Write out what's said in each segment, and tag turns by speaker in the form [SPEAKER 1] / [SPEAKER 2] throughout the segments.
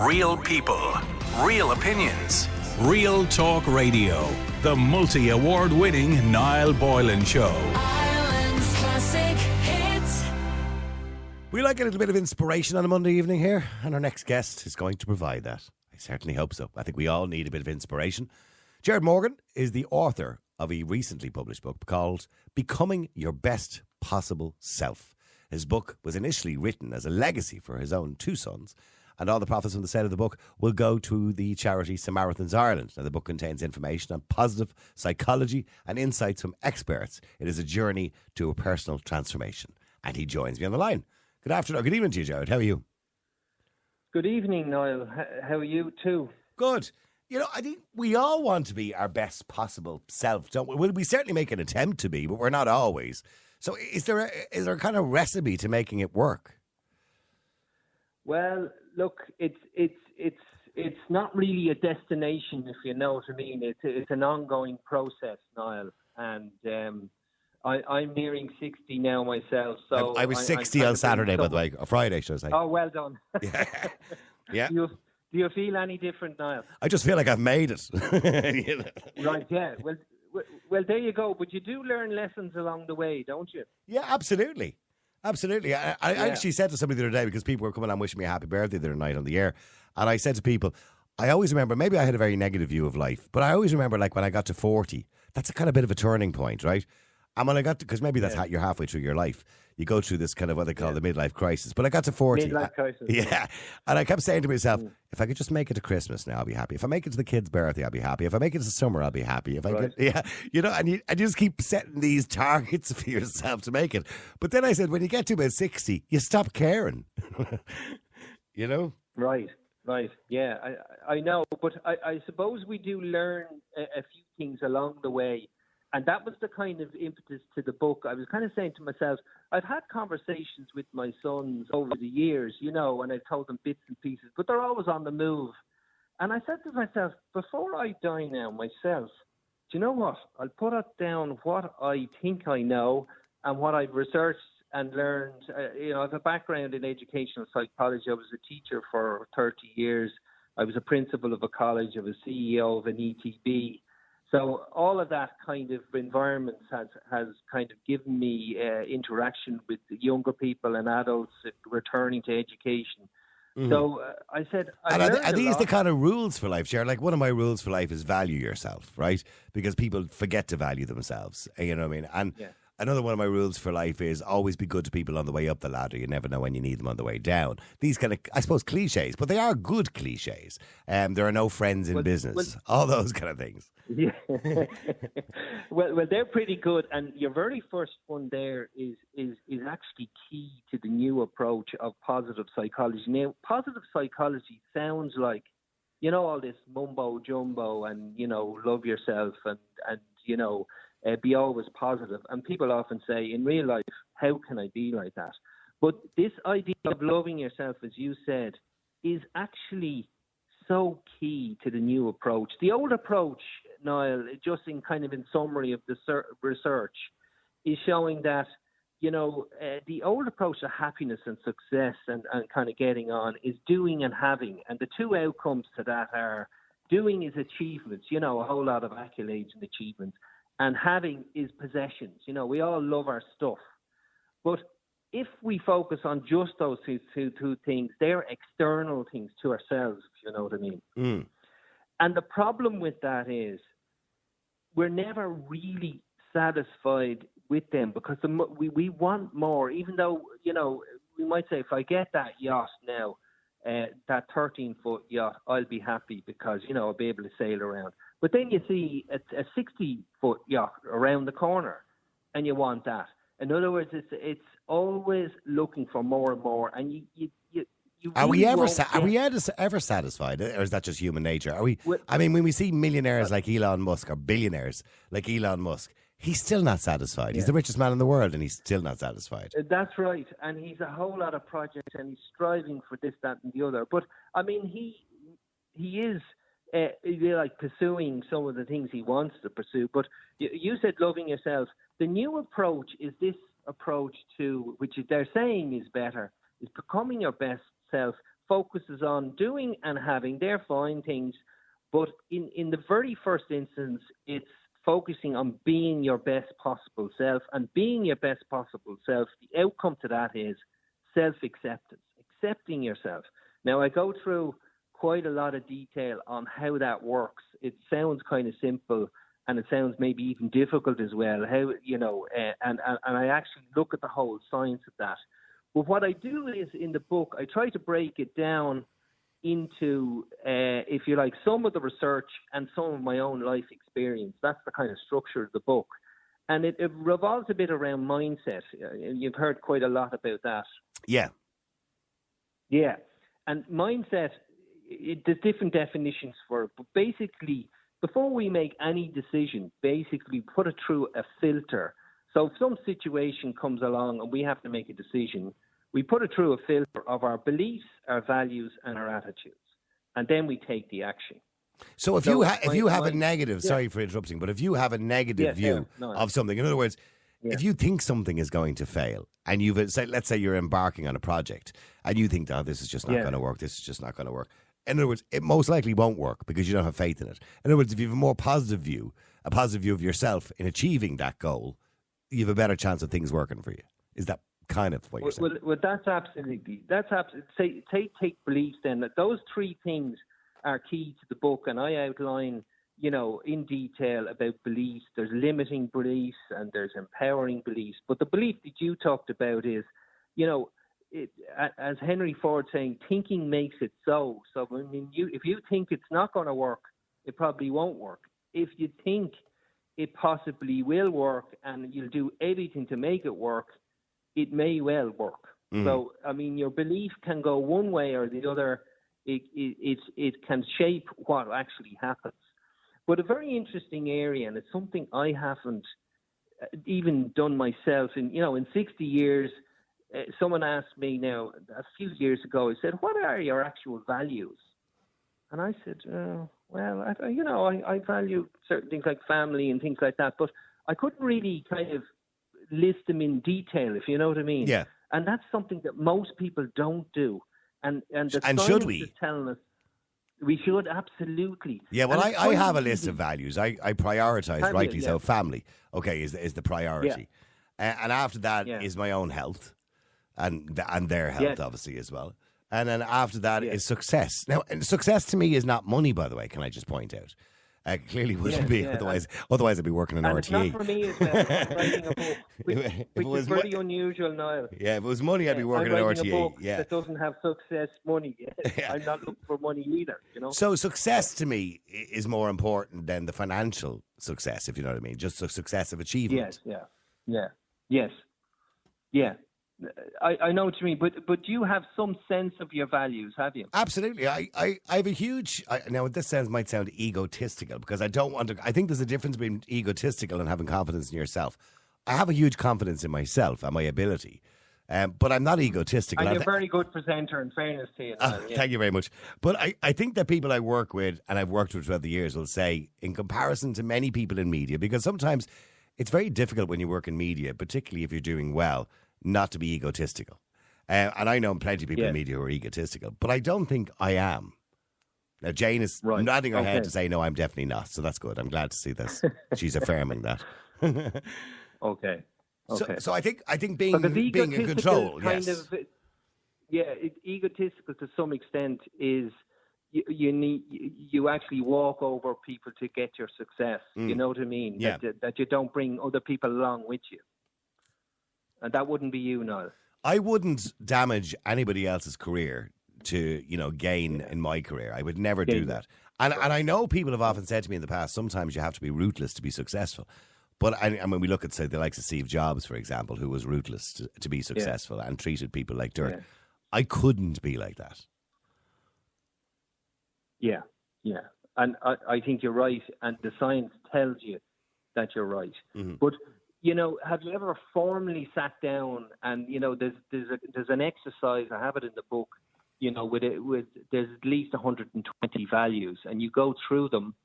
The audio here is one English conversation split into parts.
[SPEAKER 1] Real people, real opinions.
[SPEAKER 2] Real Talk Radio. The multi-award winning Niall Boylan Show.
[SPEAKER 3] Ireland's classic hits.
[SPEAKER 4] We like a little bit of inspiration on a Monday evening here, and our next guest is going to provide that. I certainly hope so. I think we all need a bit of inspiration. Gerard Morgan is the author of a recently published book called Becoming Your Best Possible Self. His book was initially written as a legacy for his own two sons, and all the profits from the sale of the book will go to the charity Samaritans Ireland. Now, the book contains information on positive psychology and insights from experts. It is a journey to a personal transformation. And he joins me on the line. Good afternoon. Good evening to you, Gerard. How are you?
[SPEAKER 5] Good evening, Niall. How are you too?
[SPEAKER 4] Good. You know, I think we all want to be our best possible self, don't we? Well, we certainly make an attempt to be, but we're not always. So is there a kind of recipe to making it work?
[SPEAKER 5] Well, look, it's not really a destination, if you know what I mean. It's an ongoing process, Niall, and I'm nearing 60 now myself. So
[SPEAKER 4] I was 60 on Saturday, by the way, or Friday, should I say?
[SPEAKER 5] Oh, well done.
[SPEAKER 4] Yeah. Yeah.
[SPEAKER 5] Do you feel any different, Niall?
[SPEAKER 4] I just feel like I've made it. You know?
[SPEAKER 5] Right, yeah. Well, there you go. But you do learn lessons along the way, don't you?
[SPEAKER 4] Yeah, absolutely. Absolutely. I actually said to somebody the other day, because people were coming on wishing me a happy birthday the other night on the air, and I said to people, I always remember, maybe I had a very negative view of life, but I always remember, like, when I got to 40, that's a kind of bit of a turning point, right? And when I got to, because maybe that's you're halfway through your life, you go through this kind of what they call the midlife crisis. But I got to 40.
[SPEAKER 5] Midlife crisis.
[SPEAKER 4] Yeah. And I kept saying to myself, if I could just make it to Christmas now, I'll be happy. If I make it to the kid's birthday, I'll be happy. If I make it to summer, I'll be happy. If I get, you know, and you just keep setting these targets for yourself to make it. But then I said, when you get to about 60, you stop caring. You know?
[SPEAKER 5] Right. Yeah, I know. But I suppose we do learn a few things along the way. And that was the kind of impetus to the book. I was kind of saying to myself, I've had conversations with my sons over the years, you know, and I've told them bits and pieces, but they're always on the move. And I said to myself, before I die now myself, do you know what? I'll put it down what I think I know and what I've researched and learned. You know, I have a background in educational psychology. I was a teacher for 30 years. I was a principal of a college. I was CEO of an ETB. So all of that kind of environment has kind of given me interaction with younger people and adults returning to education. Mm-hmm. So I said,
[SPEAKER 4] are these the kind of rules for life, Gerard? Like, one of my rules for life is value yourself, right? Because people forget to value themselves. You know what I mean? And another one of my rules for life is always be good to people on the way up the ladder. You never know when you need them on the way down. These kind of, I suppose, cliches, but they are good cliches. There are no friends in business. All those kind of things.
[SPEAKER 5] Yeah. well, they're pretty good. And your very first one there is actually key to the new approach of positive psychology. Now, positive psychology sounds like, you know, all this mumbo jumbo and, you know, love yourself and you know, be always positive. And people often say, in real life, how can I be like that? But this idea of loving yourself, as you said, is actually so key to the new approach. The old approach, Niall, just in summary of the research, is showing that, you know, the old approach to happiness and success and kind of getting on is doing and having. And the two outcomes to that are doing is achievements, you know, a whole lot of accolades and achievements. And having is possessions. You know, we all love our stuff. But if we focus on just those two things, they're external things to ourselves, if you know what I mean. Mm. And the problem with that is we're never really satisfied with them because we want more, even though, you know, we might say, if I get that yacht now, that 13-foot yacht, I'll be happy because, you know, I'll be able to sail around. But then you see a 60-foot yacht around the corner and you want that. In other words, it's always looking for more and more. And you
[SPEAKER 4] are we ever satisfied, or is that just human nature? Are we? I mean, when we see millionaires like Elon Musk or billionaires like Elon Musk, he's still not satisfied. He's the richest man in the world, and he's still not satisfied.
[SPEAKER 5] That's right, and he's a whole lot of projects, and he's striving for this, that, and the other. But I mean, he is like pursuing some of the things he wants to pursue. But you said loving yourself. The new approach is this approach to which they're saying is better, is becoming your best self focuses on doing and having. They're fine things. But in the very first instance, it's focusing on being your best possible self. And being your best possible self, the outcome to that is self-acceptance, accepting yourself. Now, I go through quite a lot of detail on how that works. It sounds kind of simple, and it sounds maybe even difficult as well. How, and I actually look at the whole science of that. But what I do is, in the book, I try to break it down into, if you like, some of the research and some of my own life experience. That's the kind of structure of the book. And it revolves a bit around mindset. You've heard quite a lot about that.
[SPEAKER 4] Yeah.
[SPEAKER 5] Yeah. And mindset, there's different definitions for it. But basically, before we make any decision, basically put it through a filter. So if some situation comes along and we have to make a decision, we put it through a filter of our beliefs, our values, and our attitudes. And then we take the action.
[SPEAKER 4] So if you have a negative, sorry for interrupting, but if you have a negative view of something, in other words, if you think something is going to fail, and let's say you're embarking on a project, and you think, oh, this is just not going to work, this is just not going to work. In other words, it most likely won't work because you don't have faith in it. In other words, if you have a more positive view, a positive view of yourself in achieving that goal, you have a better chance of things working for you. Is that kind of what you're saying?
[SPEAKER 5] Well, that's absolutely. Take beliefs then. That those three things are key to the book, and I outline, in detail about beliefs. There's limiting beliefs and there's empowering beliefs. But the belief that you talked about is, as Henry Ford saying, thinking makes it so. So if you think it's not going to work, it probably won't work. If you think it possibly will work and you'll do everything to make it work, it may well work. So, your belief can go one way or the other. It can shape what actually happens. But a very interesting area, and it's something I haven't even done myself. In 60 years, someone asked me now, a few years ago, he said, what are your actual values? And I said, I value certain things like family and things like that, but I couldn't really kind of list them in detail, if you know what I mean.
[SPEAKER 4] Yeah.
[SPEAKER 5] And that's something that most people don't do. And
[SPEAKER 4] should we?
[SPEAKER 5] Is telling us we should, absolutely.
[SPEAKER 4] Yeah, well, I have a list of values. I prioritise, rightly so. Family, okay, is the priority. And after that is my own health and their health, obviously, as well. And then after that is success. Now, and success to me is not money, by the way, can I just point out? Clearly wouldn't be, otherwise I'd be working in RTE.
[SPEAKER 5] It's not for me as well. I'm writing a book, which is very unusual, Niall.
[SPEAKER 4] Yeah, if it was money, I'd be working in RTE.
[SPEAKER 5] I'm writing a book that doesn't have success money. I'm not looking for money either,
[SPEAKER 4] So success to me is more important than the financial success, if you know what I mean. Just the success of achievement.
[SPEAKER 5] Yes. I know what you mean, but you have some sense of your values, have you?
[SPEAKER 4] Absolutely. I have a huge... now, this might sound egotistical, because I don't want to... I think there's a difference between egotistical and having confidence in yourself. I have a huge confidence in myself and my ability, but I'm not egotistical.
[SPEAKER 5] And you're a very good presenter, in fairness to you.
[SPEAKER 4] Thank you very much. But I think that people I work with, and I've worked with throughout the years, will say, in comparison to many people in media, because sometimes it's very difficult when you work in media, particularly if you're doing well, not to be egotistical. And I know plenty of people in media who are egotistical, but I don't think I am. Now, Jane is nodding her head to say, no, I'm definitely not. So that's good. I'm glad to see this. She's affirming that.
[SPEAKER 5] Okay.
[SPEAKER 4] So I think being in control,
[SPEAKER 5] egotistical to some extent is you actually walk over people to get your success. You know what I mean?
[SPEAKER 4] Yeah.
[SPEAKER 5] That you don't bring other people along with you. And that wouldn't be you, Niall.
[SPEAKER 4] I wouldn't damage anybody else's career to, gain in my career. I would never do that. And I know people have often said to me in the past, sometimes you have to be ruthless to be successful. But when we look at, say, the likes of Steve Jobs, for example, who was ruthless to be successful and treated people like dirt, I couldn't be like that.
[SPEAKER 5] Yeah. And I think you're right. And the science tells you that you're right. Mm-hmm. But have you ever formally sat down and there's an exercise, I have it in the book, with there's at least 120 values, and you go through them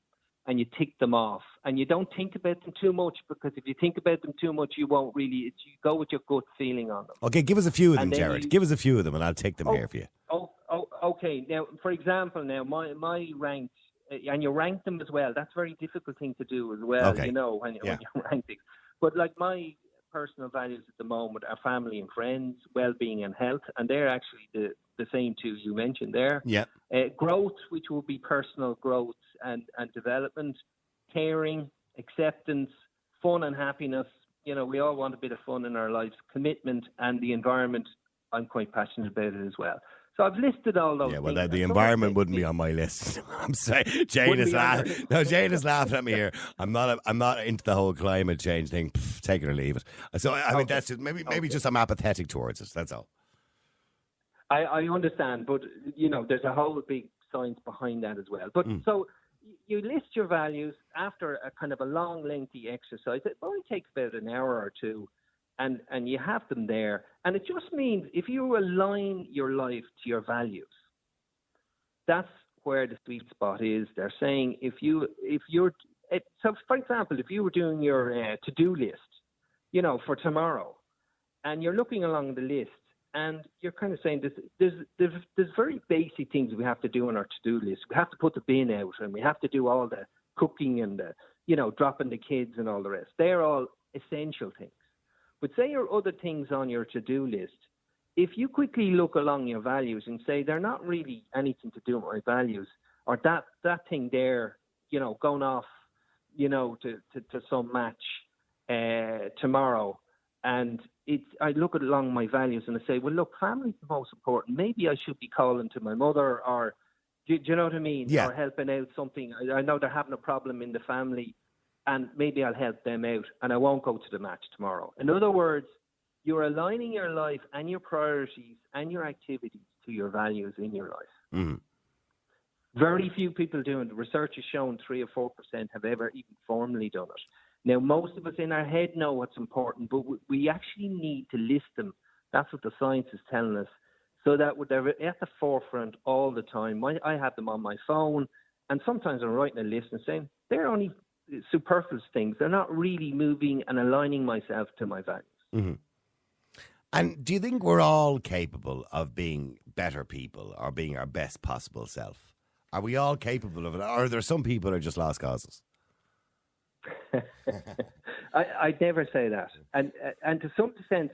[SPEAKER 5] and you tick them off, and you don't think about them too much, because if you think about them too much, you won't really. You go with your gut feeling on them.
[SPEAKER 4] Okay, give us a few of them, Gerard. Give us a few of them, and I'll take them here for you.
[SPEAKER 5] Okay. Now, for example, my ranks, and you rank them as well. That's a very difficult thing to do as well,
[SPEAKER 4] Okay.
[SPEAKER 5] when you rank things. But like my personal values at the moment are family and friends, well-being and health, and they're actually the same two you mentioned there.
[SPEAKER 4] Yeah.
[SPEAKER 5] Growth, which will be personal growth and development, caring, acceptance, fun and happiness. We all want a bit of fun in our lives. Commitment and the environment, I'm quite passionate about it as well. So I've listed all those.
[SPEAKER 4] Yeah, well,
[SPEAKER 5] things.
[SPEAKER 4] the environment wouldn't be on my list. I'm sorry, Jane is laughing. No, Jane is laughing at me here. I'm not into the whole climate change thing. Pff, take it or leave it. So I mean, that's just maybe just I'm apathetic towards it. That's all.
[SPEAKER 5] I understand, but there's a whole big science behind that as well. But so you list your values after a kind of a long, lengthy exercise. It only takes about an hour or two. And you have them there. And it just means if you align your life to your values, that's where the sweet spot is. They're saying so for example, if you were doing your to-do list, for tomorrow, and you're looking along the list and you're kind of saying there's very basic things we have to do on our to-do list. We have to put the bin out and we have to do all the cooking and dropping the kids and all the rest. They're all essential things. But say your other things on your to-do list, if you quickly look along your values and say they're not really anything to do with my values, or that thing there, going off, to some match tomorrow, and I look at along my values and I say, well, look, family's the most important. Maybe I should be calling to my mother, or do you know what I mean?
[SPEAKER 4] Yeah.
[SPEAKER 5] Or helping out something. I know they're having a problem in the family. And maybe I'll help them out and I won't go to the match tomorrow. In other words, you're aligning your life and your priorities and your activities to your values in your life.
[SPEAKER 4] Mm.
[SPEAKER 5] Very few people do it. Research has shown 3 or 4% have ever even formally done it. Now, most of us in our head know what's important, but we actually need to list them. That's what the science is telling us, so that they're at the forefront all the time. I have them on my phone, and sometimes I'm writing a list and saying, they're only superfluous things. They're not really moving and aligning myself to my values.
[SPEAKER 4] Mm-hmm. And do you think we're all capable of being better people or being our best possible self? Are we all capable of it? Or are there some people who are just lost causes?
[SPEAKER 5] I'd never say that. And to some extent,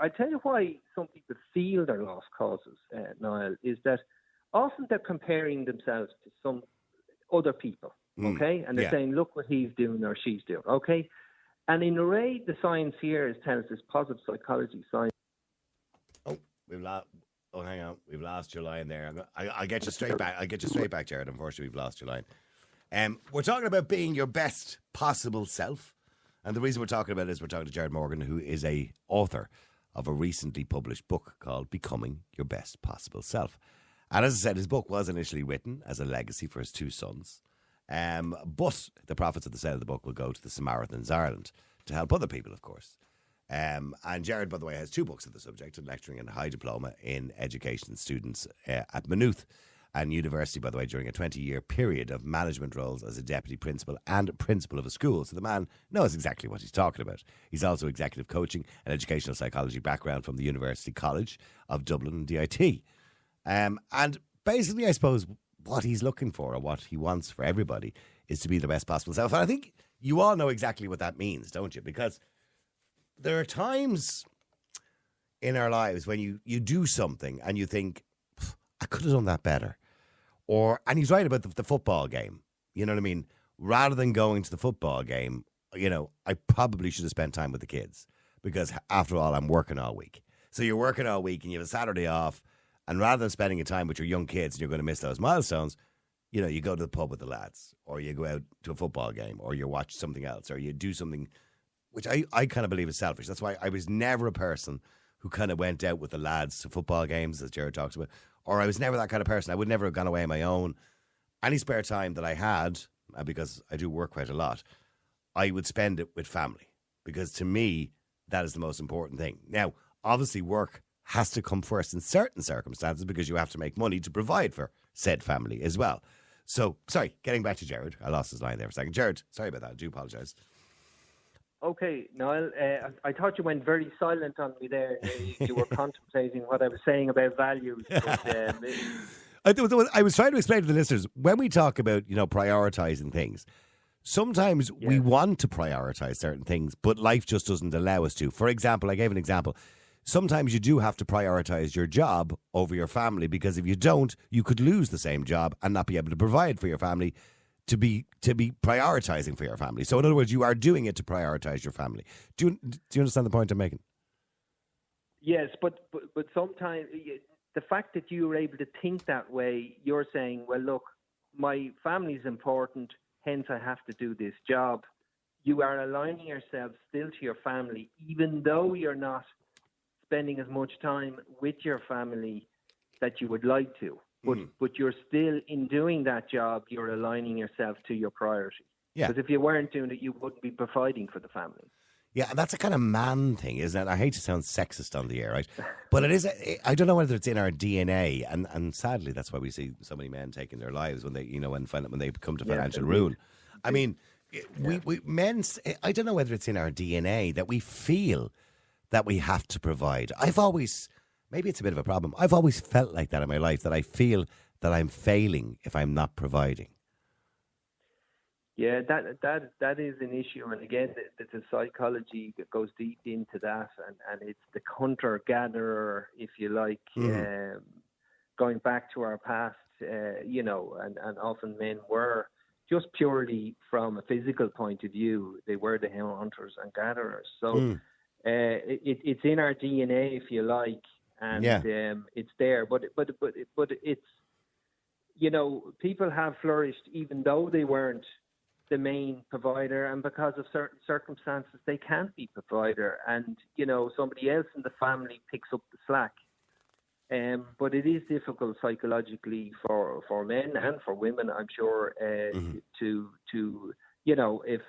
[SPEAKER 5] I tell you why some people feel they're lost causes, Niall, is that often they're comparing themselves to some other people, okay? And they're saying, look what he's doing or she's doing, okay? And in a way, the science here is telling us this positive psychology science.
[SPEAKER 4] Oh, hang on. We've lost your line there. I'll get you straight back. I'll get you straight back, Gerard. Unfortunately, we've lost your line. We're talking about being your best possible self. And the reason we're talking about it is we're talking to Gerard Morgan, who is a author of a recently published book called Becoming Your Best Possible Self. And as I said, his book was initially written as a legacy for his 2 sons. But the profits of the sale of the book will go to the Samaritans Ireland to help other people, of course. And Gerard, by the way, has 2 books on the subject, and lecturing in high diploma in education students at Maynooth and university, by the way, during a 20-year period of management roles as a deputy principal and principal of a school. So the man knows exactly what he's talking about. He's also executive coaching and educational psychology background from the University College of Dublin and DIT. And basically, I suppose, what he's looking for or what he wants for everybody is to be the best possible self. And I think you all know exactly what that means, don't you? Because there are times in our lives when you do something and you think, I could have done that better. And he's right about the football game. You know what I mean? Rather than going to the football game, I probably should have spent time with the kids because, after all, I'm working all week. So you're working all week and you have a Saturday off. And rather than spending your time with your young kids and you're going to miss those milestones, you go to the pub with the lads, or you go out to a football game, or you watch something else, or you do something, which I kind of believe is selfish. That's why I was never a person who kind of went out with the lads to football games, as Gerard talks about, or I was never that kind of person. I would never have gone away on my own. Any spare time that I had, because I do work quite a lot, I would spend it with family, because to me, that is the most important thing. Now, obviously, work has to come first in certain circumstances because you have to make money to provide for said family as well. So, sorry, getting back to Gerard. I lost his line there for a second. Gerard, sorry about that. I do apologise.
[SPEAKER 5] Okay, Niall, I thought you went very silent on me there. You were contemplating what I was saying about values. But,
[SPEAKER 4] I was trying to explain to the listeners, when we talk about, prioritizing things, sometimes we want to prioritize certain things, but life just doesn't allow us to. For example, I gave an example. Sometimes you do have to prioritize your job over your family, because if you don't, you could lose the same job and not be able to provide for your family, to be prioritizing for your family. So in other words, you are doing it to prioritize your family. Do you understand the point I'm making?
[SPEAKER 5] yes, but sometimes the fact that you were able to think that way, you're saying, well, look, my family is important, hence I have to do this job. You are aligning yourself still to your family, even though you're not spending as much time with your family that you would like to. But you're still, in doing that job, you're aligning yourself to your priority.
[SPEAKER 4] Yeah.
[SPEAKER 5] Because if you weren't doing it, you wouldn't be providing for the family.
[SPEAKER 4] Yeah, and that's a kind of man thing, isn't it? I hate to sound sexist on the air, right? But it is. I don't know whether it's in our DNA, and sadly, that's why we see so many men taking their lives when they, when they come to financial ruin. I mean, we men. I don't know whether it's in our DNA that we feel that we have to provide. Maybe it's a bit of a problem. I've always felt like that in my life, that I feel that I'm failing if I'm not providing.
[SPEAKER 5] Yeah, that is an issue, and again, the psychology that goes deep into that, and it's the hunter-gatherer, if you like, going back to our past, and often men were, just purely from a physical point of view, they were the hunters and gatherers. So it's in our DNA, if you like, and it's there, but it's, people have flourished even though they weren't the main provider, and because of certain circumstances they can't be provider, and somebody else in the family picks up the slack. But it is difficult psychologically for men and for women, I'm sure, to if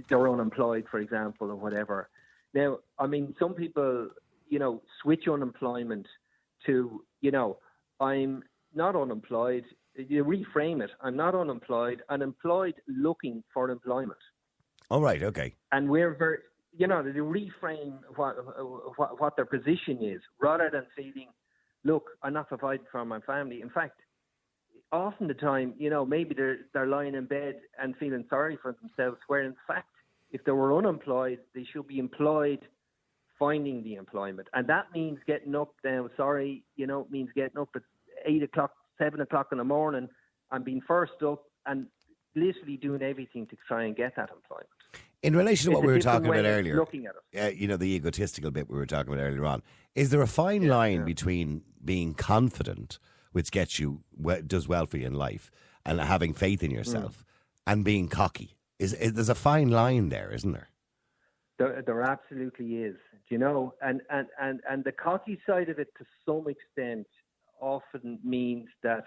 [SPEAKER 5] they're unemployed, for example, or whatever. Now, I mean, some people switch unemployment to I'm not unemployed. You reframe it. I'm not unemployed. I'm employed looking for employment.
[SPEAKER 4] All right. Okay.
[SPEAKER 5] And we're very, they reframe what their position is, rather than feeling, look, I'm not providing for my family. In fact, often the time, maybe they're lying in bed and feeling sorry for themselves, where in fact, if they were unemployed, they should be employed, finding the employment. And that means getting up now, means getting up at 8 o'clock, 7 o'clock in the morning and being first up and literally doing everything to try and get that employment.
[SPEAKER 4] In relation to what we were talking about earlier,
[SPEAKER 5] looking at it.
[SPEAKER 4] The egotistical bit we were talking about earlier on, is there a fine line between being confident, which gets you, does well for you in life, and having faith in yourself, and being cocky? There's a fine line there, isn't there?
[SPEAKER 5] There absolutely is, and the cocky side of it, to some extent, often means that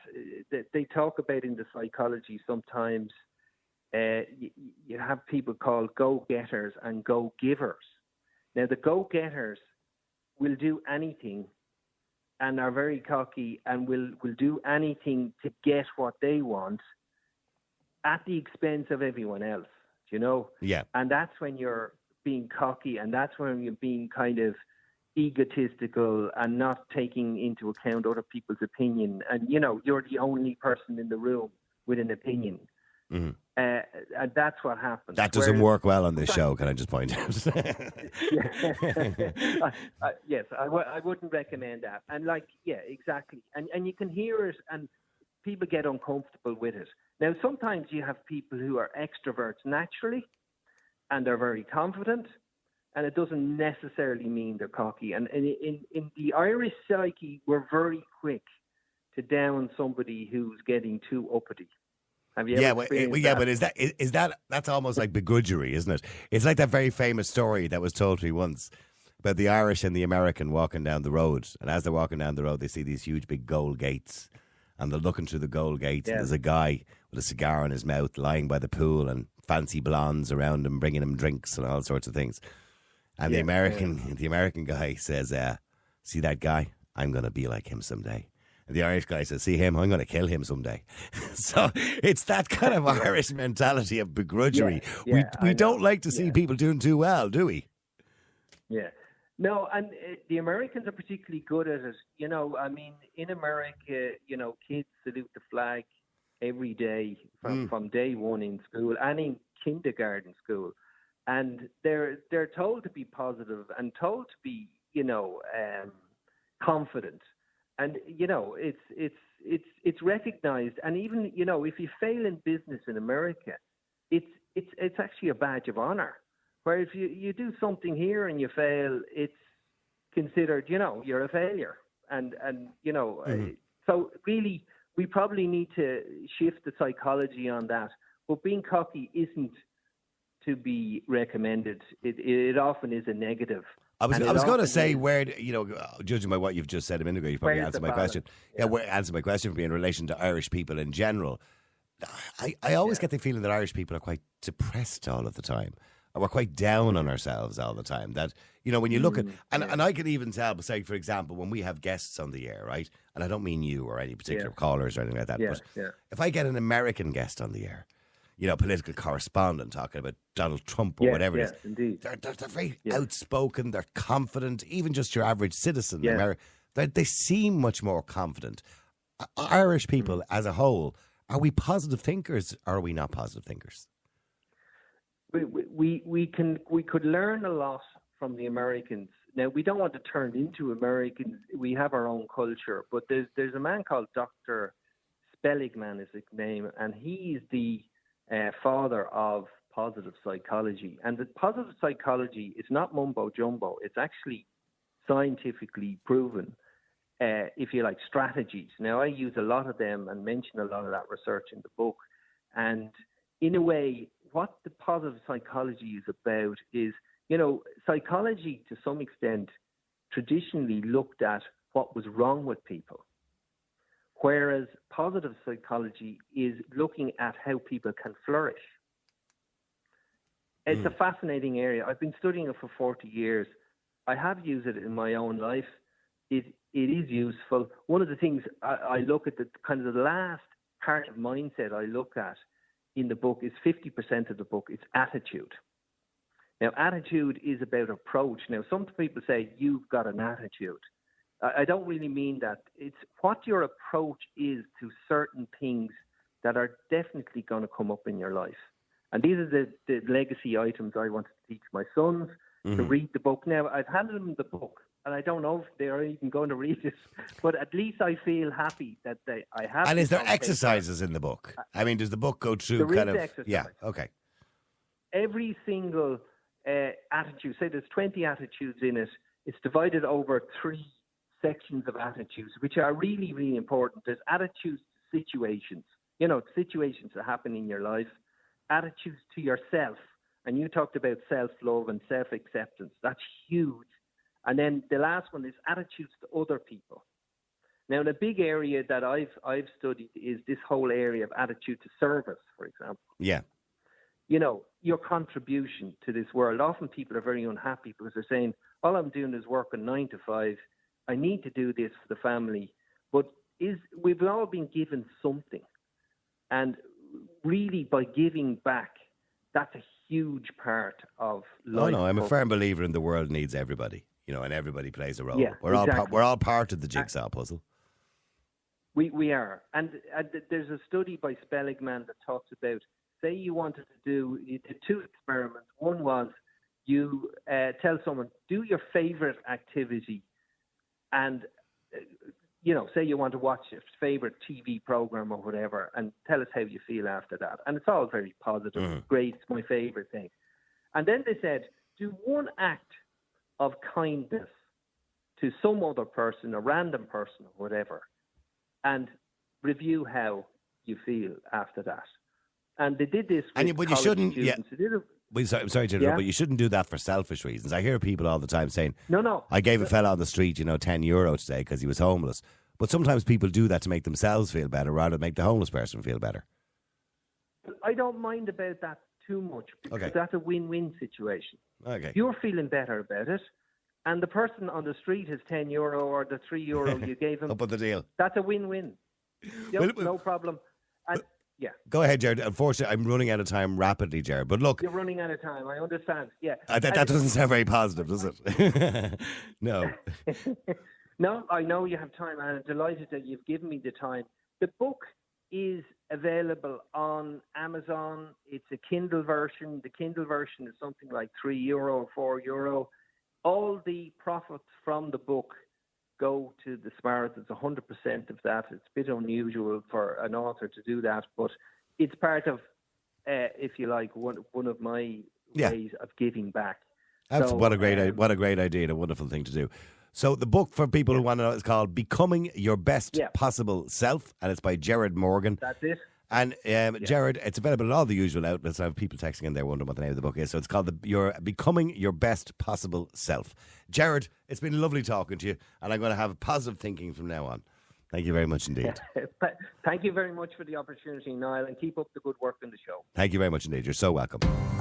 [SPEAKER 5] they talk about in the psychology sometimes. You have people called go-getters and go-givers. Now, the go-getters will do anything and are very cocky and will do anything to get what they want at the expense of everyone else, Yeah. And that's when you're being cocky, and that's when you're being kind of egotistical and not taking into account other people's opinion. And, you're the only person in the room with an opinion. Mm-hmm. And that's what happens.
[SPEAKER 4] That doesn't work well on this show, can I just point out?
[SPEAKER 5] Yes, I wouldn't recommend that. And exactly. And you can hear it, and people get uncomfortable with it. Now, sometimes you have people who are extroverts naturally, and they're very confident, and it doesn't necessarily mean they're cocky. And in the Irish psyche, we're very quick to down somebody who's getting too uppity. Have you ever experienced that?
[SPEAKER 4] But is that's almost like begrudgery, isn't it? It's like that very famous story that was told to me once about the Irish and the American walking down the road, and as they're walking down the road, they see these huge big gold gates, and they're looking through the gold gates, and there's a guy with a cigar in his mouth lying by the pool, and fancy blondes around him bringing him drinks and all sorts of things. And the American guy says, "See that guy? I'm going to be like him someday." And the Irish guy says, see him, I'm going to kill him someday. So it's that kind of Irish mentality of begrudgery. We don't like to see people doing too well, do we?
[SPEAKER 5] Yeah. No, and the Americans are particularly good at it. You know, I mean, in America, you know, kids salute the flag every day from day one in school and in kindergarten school. And they're told to be positive and told to be, you know, confident. And, you know, it's recognized. And even, you know, if you fail in business in America, it's actually a badge of honor. Where if you do something here and you fail, it's considered, you know, you're a failure. And you know, so really, we probably need to shift the psychology on that. But being cocky isn't to be recommended. It often is a negative.
[SPEAKER 4] I was going to say, where, you know, judging by what you've just said a minute ago, you've probably answered my question. Yeah, answer my question for me in relation to Irish people in general. I always get the feeling that Irish people are quite depressed all of the time. We're quite down on ourselves all the time. That, you know, when you look at, and I can even tell, say, for example, when we have guests on the air, right? And I don't mean you or any particular callers or anything like that. But if I get an American guest on the air, you know, political correspondent talking about Donald Trump or whatever it is,
[SPEAKER 5] indeed.
[SPEAKER 4] They're very outspoken, they're confident, even just your average citizen in America. They seem much more confident. Irish people as a whole, are we positive thinkers or are we not positive thinkers?
[SPEAKER 5] We could learn a lot from the Americans. Now, we don't want to turn into Americans. We have our own culture. But there's a man called Dr. Seligman is his name, and he's the father of positive psychology. And the positive psychology is not mumbo jumbo. It's actually scientifically proven, if you like, strategies. Now, I use a lot of them and mention a lot of that research in the book. And in a way, what the positive psychology is about is, you know, psychology to some extent traditionally looked at what was wrong with people, whereas positive psychology is looking at how people can flourish. It's a fascinating area. I've been studying it for 40 years. I have used it in my own life. It is useful. One of the things I look at, the kind of the last part of mindset I look at in the book is 50% of the book. It's attitude. Now, attitude is about approach. Now, some people say you've got an attitude. I don't really mean that. It's what your approach is to certain things that are definitely going to come up in your life. And these are the legacy items I wanted to teach my sons to read the book. Now, I've handed them the book, and I don't know if they're even going to read it, but at least I feel happy that I have.
[SPEAKER 4] And is there exercises in the book? I mean, does the book go through kind of?
[SPEAKER 5] Exercise.
[SPEAKER 4] Yeah, okay.
[SPEAKER 5] Every single attitude, say there's 20 attitudes in it, it's divided over 3 sections of attitudes, which are really, really important. There's attitudes to situations, you know, situations that happen in your life, attitudes to yourself. And you talked about self-love and self-acceptance. That's huge. And then the last one is attitudes to other people. Now, the big area that I've studied is this whole area of attitude to service, for example.
[SPEAKER 4] Yeah.
[SPEAKER 5] You know, your contribution to this world. Often people are very unhappy because they're saying, all I'm doing is working 9 to 5. I need to do this for the family. But we've all been given something. And really, by giving back, that's a huge part of life.
[SPEAKER 4] Oh, no, I'm a firm believer in the world needs everybody, you know, and everybody plays a role.
[SPEAKER 5] Yeah,
[SPEAKER 4] we're all part of the jigsaw puzzle.
[SPEAKER 5] We are. And there's a study by Seligman that talks about, say you wanted to you did 2 experiments. One was you tell someone, do your favorite activity and, you know, say you want to watch your favorite TV program or whatever and tell us how you feel after that. And it's all very positive. Great, it's my favorite thing. And then they said, do one act of kindness to some other person, a random person or whatever, and review how you feel after that. And they did this with
[SPEAKER 4] but you shouldn't,
[SPEAKER 5] students.
[SPEAKER 4] I'm sorry to interrupt, but you shouldn't do that for selfish reasons. I hear people all the time saying,
[SPEAKER 5] No.
[SPEAKER 4] I gave a fella on the street, you know, €10 today because he was homeless. But sometimes people do that to make themselves feel better rather than make the homeless person feel better.
[SPEAKER 5] I don't mind about that too much because that's a win-win situation.
[SPEAKER 4] Okay.
[SPEAKER 5] You're feeling better about it, and the person on the street has €10 or the €3 you gave him,
[SPEAKER 4] Up on the deal.
[SPEAKER 5] that's a win-win. Yep,
[SPEAKER 4] Well,
[SPEAKER 5] no problem. And yeah,
[SPEAKER 4] Go ahead, Jared. Unfortunately, I'm running out of time rapidly, Jared. But look,
[SPEAKER 5] you're running out of time. I understand. Yeah,
[SPEAKER 4] that doesn't sound very positive, does it? No.
[SPEAKER 5] No, I know you have time, and I'm delighted that you've given me the time. The book is available on Amazon. It's a Kindle version. The Kindle version is something like €3 or €4. All the profits from the book go to the Samaritans, 100% of that. It's a bit unusual for an author to do that, but it's part of, if you like, one of my ways of giving back.
[SPEAKER 4] That's
[SPEAKER 5] So,
[SPEAKER 4] what a great idea and a wonderful thing to do. So the book, for people who want to know, is called Becoming Your Best Possible Self, and it's by Gerard Morgan.
[SPEAKER 5] That's it.
[SPEAKER 4] And Gerard, it's available at all the usual outlets. I have people texting in there wondering what the name of the book is. So it's called You're Becoming Your Best Possible Self. Gerard, it's been lovely talking to you, and I'm going to have positive thinking from now on. Thank you very much indeed.
[SPEAKER 5] Thank you very much for the opportunity, Niall, and keep up the good work on the show.
[SPEAKER 4] Thank you very much indeed. You're so welcome.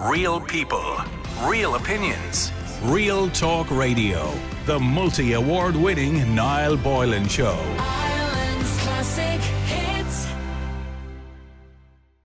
[SPEAKER 1] Real people, real opinions.
[SPEAKER 2] Real Talk Radio. The multi-award winning Niall Boylan Show.